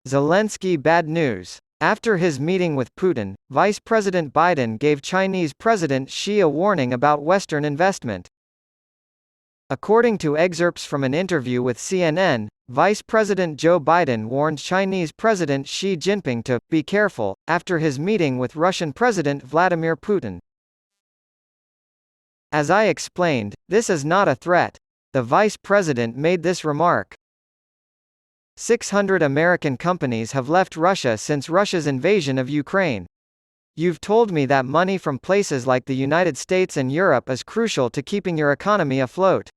Zelensky Bad News After his meeting with Putin, Vice President Biden gave Chinese President Xi a warning about Western investment. According to excerpts from an interview with CNN, Vice President Joe Biden warned Chinese President Xi Jinping to be careful after his meeting with Russian President Vladimir Putin. As I explained, this is not a threat. The vice president made this remark. 600 American companies have left Russia since Russia's invasion of Ukraine. You've told me that money from places like the United States and Europe is crucial to keeping your economy afloat.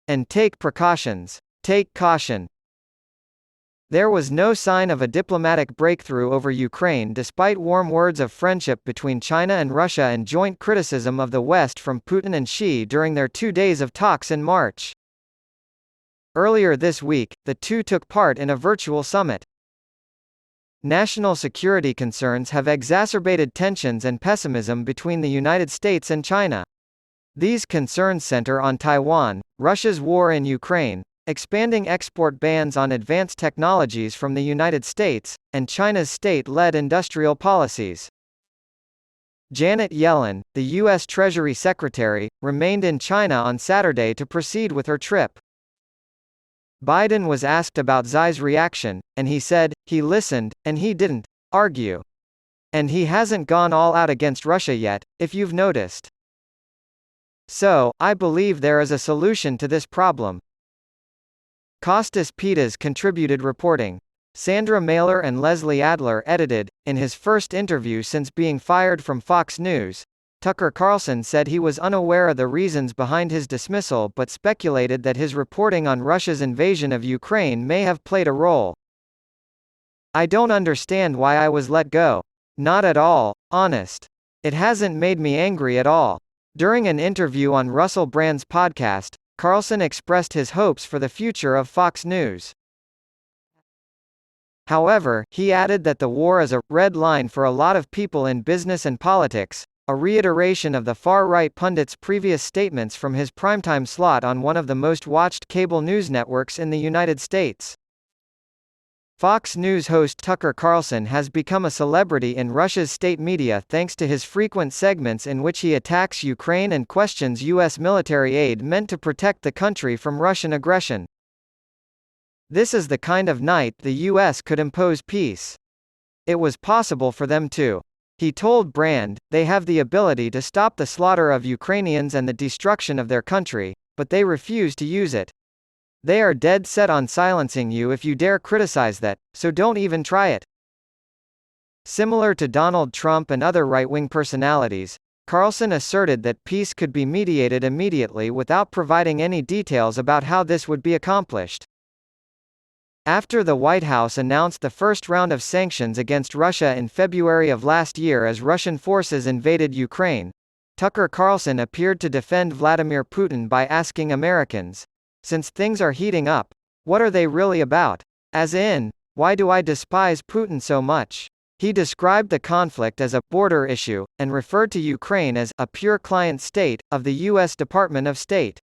And take precautions. Take caution. There was no sign of a diplomatic breakthrough over Ukraine despite warm words of friendship between China and Russia and joint criticism of the West from Putin and Xi during their 2 days of talks in March. Earlier this week, the two took part in a virtual summit. National security concerns have exacerbated tensions and pessimism between the United States and China. These concerns center on Taiwan, Russia's war in Ukraine, expanding export bans on advanced technologies from the United States, and China's state-led industrial policies. Janet Yellen, the U.S. Treasury Secretary, remained in China on Saturday to proceed with her trip. Biden was asked about Xi's reaction, and he said, he listened, and he didn't argue. And he hasn't gone all out against Russia yet, if you've noticed. So, I believe there is a solution to this problem. Kostas Pitas contributed reporting. Sandra Mailer and Leslie Adler edited. In his first interview since being fired from Fox News, Tucker Carlson said he was unaware of the reasons behind his dismissal but speculated that his reporting on Russia's invasion of Ukraine may have played a role. I don't understand why I was let go. Not at all, honest. It hasn't made me angry at all. During an interview on Russell Brand's podcast, Carlson expressed his hopes for the future of Fox News. However, he added that the war is a red line for a lot of people in business and politics, a reiteration of the far-right pundit's previous statements from his primetime slot on one of the most watched cable news networks in the United States. Fox News host Tucker Carlson has become a celebrity in Russia's state media thanks to his frequent segments in which he attacks Ukraine and questions U.S. military aid meant to protect the country from Russian aggression. This is the kind of night the U.S. could impose peace. It was possible for them to. He told Brand, they have the ability to stop the slaughter of Ukrainians and the destruction of their country, but they refuse to use it. They are dead set on silencing you if you dare criticize that, so don't even try it. Similar to Donald Trump and other right-wing personalities, Carlson asserted that peace could be mediated immediately without providing any details about how this would be accomplished. After the White House announced the first round of sanctions against Russia in February of last year as Russian forces invaded Ukraine, Tucker Carlson appeared to defend Vladimir Putin by asking Americans, since things are heating up, what are they really about? As in, why do I despise Putin so much? He described the conflict as a border issue, and referred to Ukraine as a pure client state of the U.S. Department of State.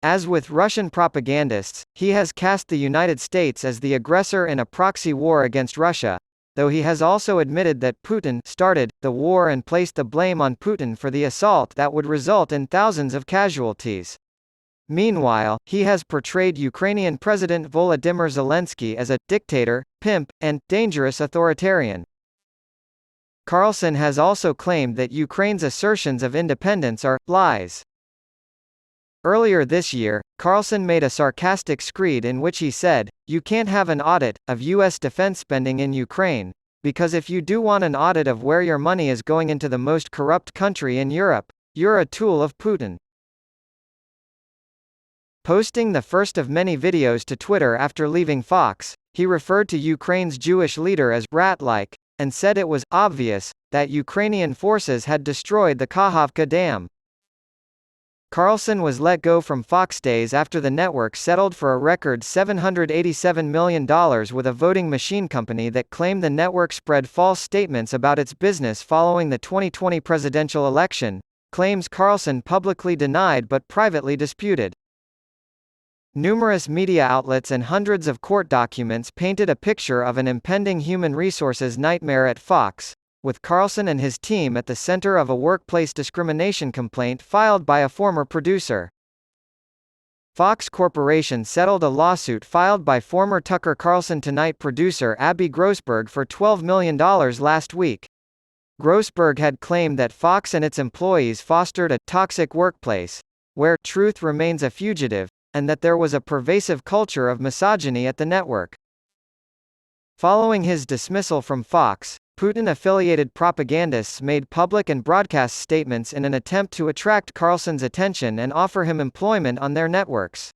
As with Russian propagandists, he has cast the United States as the aggressor in a proxy war against Russia, though he has also admitted that Putin started the war and placed the blame on Putin for the assault that would result in thousands of casualties. Meanwhile, he has portrayed Ukrainian President Volodymyr Zelensky as a dictator, pimp, and dangerous authoritarian. Carlson has also claimed that Ukraine's assertions of independence are lies. Earlier this year, Carlson made a sarcastic screed in which he said, "You can't have an audit of U.S. defense spending in Ukraine, because if you do want an audit of where your money is going into the most corrupt country in Europe, you're a tool of Putin." Posting the first of many videos to Twitter after leaving Fox, he referred to Ukraine's Jewish leader as rat-like, and said it was obvious that Ukrainian forces had destroyed the Kakhovka Dam. Carlson was let go from Fox days after the network settled for a record $787 million with a voting machine company that claimed the network spread false statements about its business following the 2020 presidential election, claims Carlson publicly denied but privately disputed. Numerous media outlets and hundreds of court documents painted a picture of an impending human resources nightmare at Fox, with Carlson and his team at the center of a workplace discrimination complaint filed by a former producer. Fox Corporation settled a lawsuit filed by former Tucker Carlson Tonight producer Abby Grossberg for $12 million last week. Grossberg had claimed that Fox and its employees fostered a toxic workplace, where truth remains a fugitive, and that there was a pervasive culture of misogyny at the network. Following his dismissal from Fox, Putin-affiliated propagandists made public and broadcast statements in an attempt to attract Carlson's attention and offer him employment on their networks.